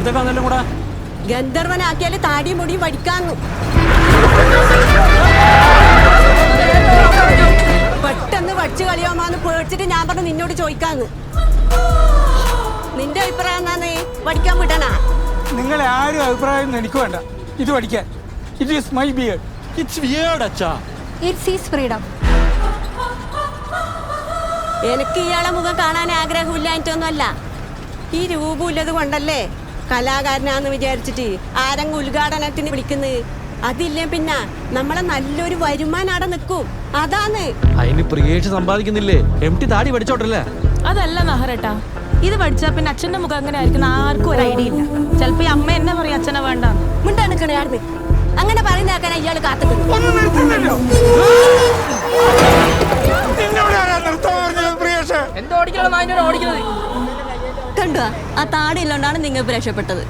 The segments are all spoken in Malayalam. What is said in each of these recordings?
എവിടത്തേക്കാണെല്ലാം കൂടെ ഗന്ധർവനാക്കിയാല് താടിയും മുടിയും വടിക്കാന്നു. പെട്ടെന്ന് വടിച്ചു കളിയാമാന്ന് പേടിച്ചിട്ട് ഞാൻ പറഞ്ഞു നിന്നോട് ചോദിക്കാന്ന്. നിന്റെ അഭിപ്രായം എന്നാന്ന്? വടിക്കാൻ വിടണ? നിങ്ങളെ ആരും അഭിപ്രായം എനിക്ക് വേണ്ട. ഇത് പഠിക്കാൻ it is my beard. It's weird അച്ഛാ. It's his freedom. എനിക്ക് ഇയാളെ മുഖം കാണാൻ ആഗ്രഹമില്ലായിട്ടൊന്നുമല്ല, ഈ രൂപമില്ലത് കൊണ്ടല്ലേ കലാകാരനാന്ന് വിചാരിച്ചിട്ട് ആരെങ്കിലും ഉദ്ഘാടനത്തിന് വിളിക്കുന്നത്. അതില്ലേ പിന്നെ നമ്മളെ നല്ലൊരു വരുമാനം അവിടെ നിൽക്കും. അതാന്ന്. അതിന് പ്രിയേഷ് സമ്പാദിക്കുന്നില്ലേ? എംടി താടി പഠിച്ചോട്ടല്ലേ? അതല്ല നഹറേട്ടാ, ഇത് പഠിച്ചാ പിന്നെ അച്ഛന്റെ മുഖം അങ്ങനെ ആയിരിക്കും ആർക്കും ഒരു ഐഡിയ ഇല്ല. ചിലപ്പോ ഈ അമ്മ എന്നെ പറയും അച്ഛനെ വേണ്ട. മിണ്ടാണിക്കണേ ആർന്ന് അങ്ങനെ പറയുന്നേക്കാനാ ഇയാള് കാത്തുക്കുന്നു. കണ്ടോ, ആ താടിയില്ലോണ്ടാണ് നിങ്ങൾക്ക് രക്ഷപ്പെട്ടത്.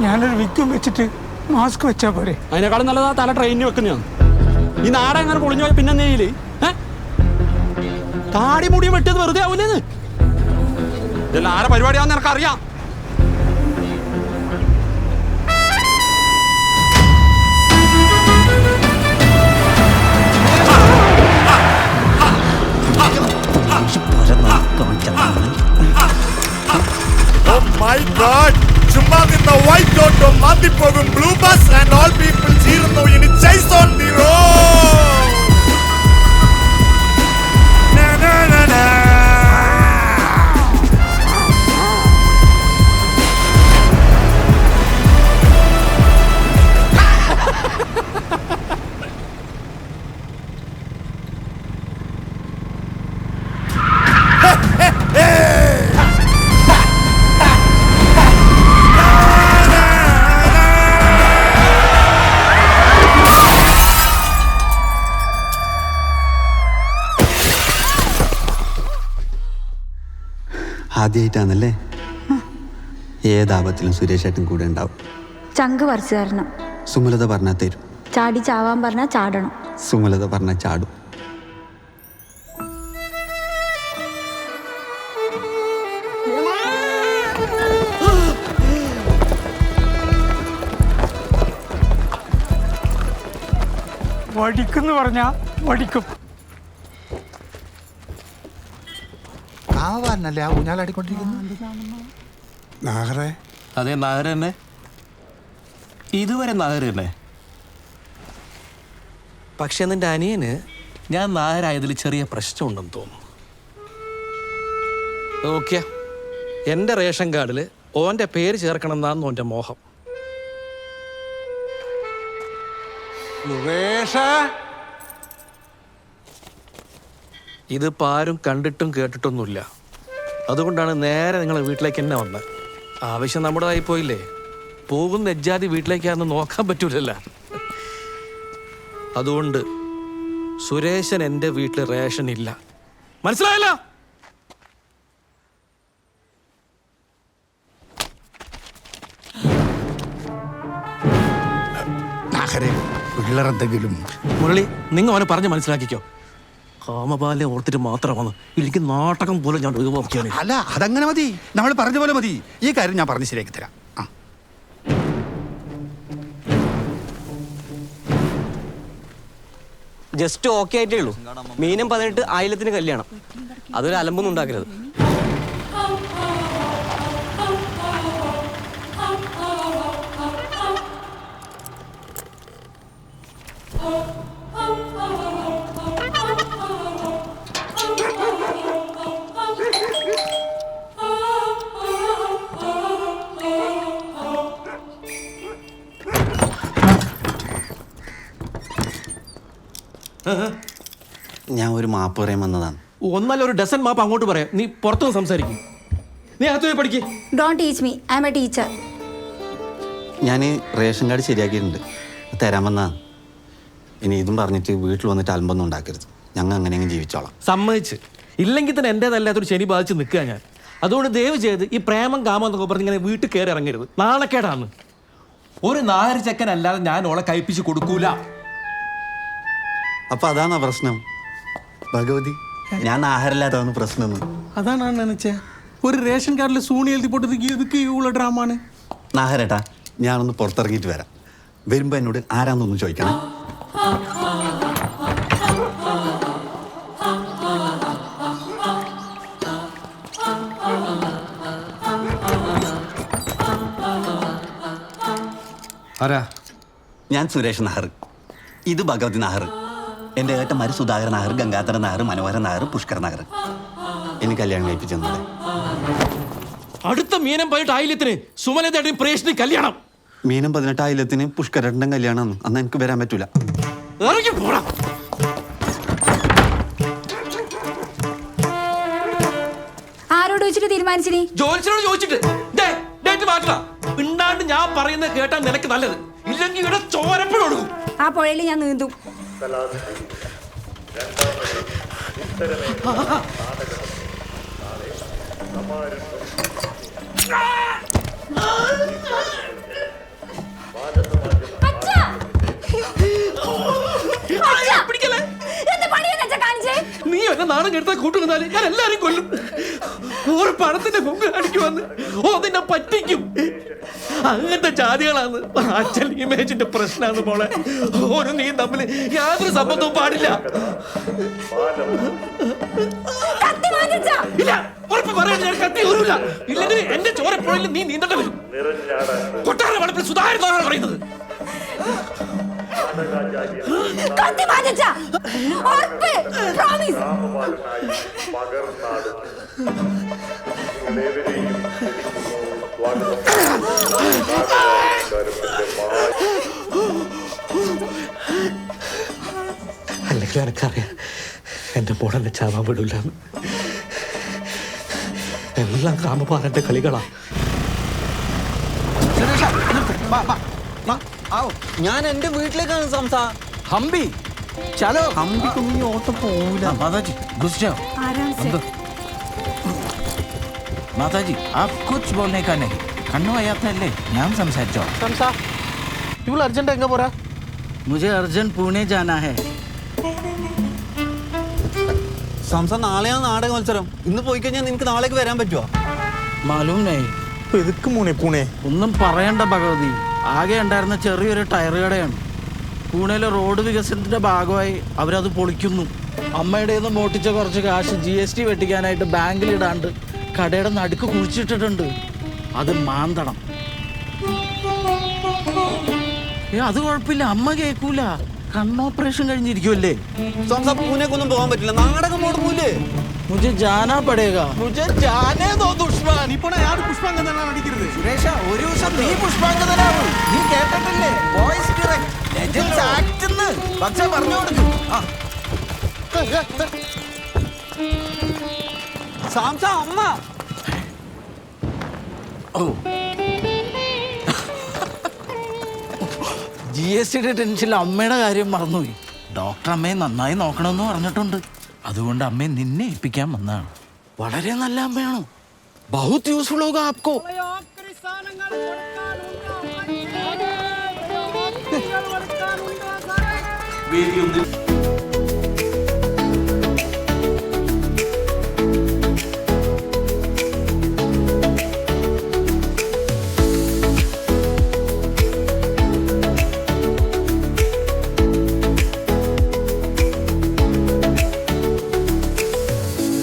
ഞാനൊരു വിക്കും വെച്ചിട്ട് മാസ്ക് വെച്ചാ പോരെ? അതിനേക്കാളും നല്ലതാ തല ട്രെയിനിന് വെക്കുന്നതാണ്. ഈ നാടൻ അങ്ങനെ പൊളിഞ്ഞു പോയ പിന്നെ നെയ്യില് താടി മുടി വെട്ടിയത് വെറുതെ ആവൂലേന്ന്. ഇതെല്ലാം ആരെ പരിപാടിയാന്ന് എനിക്കറിയാം. Oh my God! ചുമ്മാ നിന്ന വൈറ്റ് ഓട്ടോ മാറ്റിപ്പോകും blue bus and all people ചീറുന്നു ഇനി ചൈസ് ഓൺ ദി റോഡ്. ആദ്യമായിട്ടാണല്ലേ? ഏതാപത്തിലും സുരേഷ് ഏട്ടൻ കൂടെ ഉണ്ടാവും. ചങ്ക് പറിച്ചു തരണം. സുമലത പറഞ്ഞാൽ തരും. ചാടി ചാവാൻ പറഞ്ഞാൽ ചാടണം. സുമലത പറഞ്ഞാൽ ചാടും. വടിക്കുന്നു പറഞ്ഞാ വടിക്കും. കാവാരനല്ലേ ആ ഊഞ്ഞാലാടിക്കൊണ്ടിരിക്കുന്നു? നാഗറേ? അതെ, നാഗർ തന്നെ. ഇതുവരെ നാഗർ തന്നെ. പക്ഷെ നിന്റെ അനിയന് ഞാൻ നാഗരായതിൽ ചെറിയ പ്രശ്നമുണ്ടെന്ന് തോന്നുന്നു. ഓക്കെ, എൻ്റെ റേഷൻ കാർഡിൽ ഓൻ്റെ പേര് ചേർക്കണം എന്നാണ് ഓൻ്റെ മോഹം. ഇതിപ്പോൾ ആരും കണ്ടിട്ടും കേട്ടിട്ടൊന്നുമില്ല. അതുകൊണ്ടാണ് നേരെ നിങ്ങളെ വീട്ടിലേക്ക് തന്നെ വന്നത്. ആവശ്യം നമ്മുടേതായി പോയില്ലേ, പോകുന്ന എജ്ജാതി വീട്ടിലേക്കാന്ന് നോക്കാൻ പറ്റൂലല്ലോ. അതുകൊണ്ട് സുരേശൻ എൻ്റെ വീട്ടിൽ റേഷൻ ഇല്ല, മനസ്സിലായല്ലോ? പിള്ളേരെന്തെങ്കിലും മുരളി, നിങ്ങൾ അവനെ പറഞ്ഞ് മനസ്സിലാക്കിക്കോ. കാമബാല്യം ഓർത്തിട്ട് മാത്രമാണ് എനിക്ക് നാടകം പോലെ ഞാൻ ഒഴിവാക്കിയാണ്. അല്ല, അതങ്ങനെ മതി. നമ്മൾ പറഞ്ഞ പോലെ മതി. ഈ കാര്യം ഞാൻ പറഞ്ഞ് ശരിയാക്കി തരാം. ജസ്റ്റ് ഓക്കെ ആയിട്ടേ ഉള്ളൂ. മീനം 18 ആയിലത്തിന് കല്യാണം. അതൊരു അലമ്പൊന്നും ഉണ്ടാക്കരുത്. ഞാൻ ഒരു മാപ്പ് പറയാൻ വന്നതാണ്. ഒന്നല്ല ഒരു ഡസൻ മാപ്പ് അങ്ങോട്ട് പറയാം. നീ പുറത്തുനിന്ന് സംസാരിക്കും. നീ അകത്ത് പോയി പഠിക്കേ. Don't teach me, I am a teacher. ഞാൻ റേഷൻ കാർഡ് ശരിയാക്കിയിട്ടുണ്ട്, തരാമെന്നാണ്. ഇനി ഇതും പറഞ്ഞിട്ട് വീട്ടിൽ വന്നിട്ട് അലമ്പൊന്നും ഉണ്ടാക്കരുത്. ഞങ്ങൾ അങ്ങനെയെങ്കിലും ജീവിച്ചോളാം. സമ്മതിച്ച്. ഇല്ലെങ്കിൽ തന്നെ എൻ്റേതല്ലാത്തൊരു ശനി ബാധിച്ച് നിൽക്കുക ഞാൻ. അതുകൊണ്ട് ദയവ് ചെയ്ത് ഈ പ്രേമം കാമം എന്നൊക്കെ പറഞ്ഞ് ഇങ്ങനെ വീട്ടിൽ കയറി ഇറങ്ങരുത്. നാണക്കേടാണ്. ഒരു നാഗര ചെക്കൻ അല്ലാതെ ഞാൻ ഓളെ കഴിപ്പിച്ച് കൊടുക്കൂല. അപ്പൊ അതാണോ പ്രശ്നം ഭഗവതി? ഞാൻ ആഹാരമില്ലാത്തതാണ് പ്രശ്നം. അതാണ് നനച്ചേ. ഒരു റേഷൻ കാർഡിൽ സൂണി എഴുതി പോട്ടത് ഇതൊക്കെ ഉള്ള ഡ്രാമാണ്. നാഹരേട്ടാ, ഞാനൊന്ന് പുറത്തിറങ്ങിയിട്ട് വരാം. വരുമ്പോൾ എന്നോട് ആരാന്നൊന്ന് ചോദിക്കണം. ആരാ? ഞാൻ സുരേഷ് നായർ. ഇത് ഭഗവതി നായർ. എൻ്റെ ഏട്ടന്മാർ സുധാകരൻ നായർ, ഗംഗാധരൻ നായർ, മനോഹരൻ നായർ, പുഷ്കർ നായർ. എനിക്ക് കല്യാണം കഴിപ്പിച്ചു തന്നത്. അടുത്ത മീനം 18 ആയില്യത്തിന് സുമലതയുടെയും പ്രേഷണി കല്യാണം. മീനം 18 ആയില്യത്തിന് പുഷ്കരേട്ടൻ്റെ കല്യാണം. അന്ന് എനിക്ക് വരാൻ പറ്റൂല. ഇറങ്ങി പോടാ. ആരോട് വെച്ചിട്ട് തീരുമാനിച്ചിനി? ജോലിസിനോട് ചോദിച്ചിട്ട് ഡേറ്റ് മാറ്റണം. പിണ്ടാണ്ട് ഞാൻ പറയുന്നത് കേട്ടാൽ നിനക്ക് നല്ലത്. ഇല്ലെങ്കിൽ ഇവിടെ ചോരപ്പഴൊടുക്കും. ആ പുഴയിൽ ഞാൻ നീന്തും. നീ എന്നെ നാണം കെടുത്താ കൂട്ടുന്നാല് ഞാൻ എല്ലാരും കൊല്ലും. ഒരു പണത്തിന്റെ മുമ്പ് കാണിക്കുവന്ന് നിന്നെ പറ്റിക്കും. അങ്ങനത്തെ ജാതികളാണ് അച്ഛൻ ഇമേജിന്റെ പ്രശ്നമാണ് മോളെ. ഒരു നീ തമ്മിൽ യാതൊരു സംബന്ധവും പാടില്ല. ഇല്ല, ഉറപ്പ് പറയാൻ ഞാൻ കത്തി ഊരില്ല. ഇല്ലെങ്കിൽ എന്റെ ചോരപ്പുഴയിൽ നീ നീന്തേണ്ടി വരും. കൊട്ടാര വളപ്പിൽ സുധാകരനാണ് പറയുന്നത്. അല്ലെങ്കിൽ എനിക്കറിയാം എന്റെ മോളെന്നെ ചാവാൻ വിടില്ല. എല്ലാം കാമപാലന്റെ കളികളാ. ഞാൻ എന്റെ വീട്ടിലേക്കാണ് സംസാ. ഹംപി ചലോ. ഹംപിക്കൊന്നും ഈ ഓട്ടം പോവില്ല. മാതാജി घुस जाओ. മാതാജി ആപ് കുച്ച് ബോൾനെ കാ നഹീ. കണ്ണു അയാത്തല്ലേ, ഞാൻ സംസാരിച്ചോ. സംസാ ഇവൾ അർജന്റ് എങ്ക പോരാ? മുझे अर्जेंट पुणे जाना है. സംസം നാളെയാണ് നാടക മത്സരം. ഇന്ന് പോയി കഴിഞ്ഞാൽ നിനക്ക് നാളേക്ക് വരാൻ പറ്റുമോ? മാലൂം നഹീ. എതുക്ക് പൂനെ? ഒന്നും പറയണ്ട ഭഗവതി. ആകെ ഉണ്ടായിരുന്ന ചെറിയൊരു ടയർ കടയാണ്. പൂണെയിലെ റോഡ് വികസനത്തിന്റെ ഭാഗമായി അവരത് പൊളിക്കുന്നു. അമ്മയുടെ നിന്ന് മോട്ടിച്ച കുറച്ച് കാശ് GST വെട്ടിക്കാനായിട്ട് ബാങ്കിൽ ഇടാണ്ട് കടയുടെ നടുക്ക് കുഴിച്ചിട്ടിട്ടുണ്ട്. അത് മാന്തണം. അത് കുഴപ്പമില്ല, അമ്മ കേൾക്കൂല. കണ്ണോപ്പറേഷൻ കഴിഞ്ഞിരിക്കുമല്ലേ. സംസം പൂനെക്കൊന്നും പോകാൻ പറ്റില്ല. നാടകം മുടങ്ങൂലേ? മുझे जाना पड़ेगा. മുझे ജാനേ ദോ ദുഷ്മാൻ. സുരേഷ, ഒരു ദിവസം നീ പുഷ്പാങ്കതനാവും. നീ കേട്ടിട്ടില്ലേ? വോയിസ് ഡയറക്റ്റ് ലെജൻഡ്സ് ആക്ട് എന്ന് പക്ഷെ പറഞ്ഞു കൊടുക്കും. സാംസ അമ്മ. ഓ, GSTയുടെ ടെൻഷനിൽ അമ്മയുടെ കാര്യം മറന്നുപോയി. ഡോക്ടർ അമ്മയെ നന്നായി നോക്കണമെന്ന് പറഞ്ഞിട്ടുണ്ട്. അതുകൊണ്ട് അമ്മയെ നിന്നെ ഏൽപ്പിക്കാൻ വന്നതാണ്. വളരെ നല്ല അമ്മയാണ്. ബഹുത് യൂസ്ഫുൾ ഹോഗാ ആപ്കോ. വേദിയൊന്നിൽ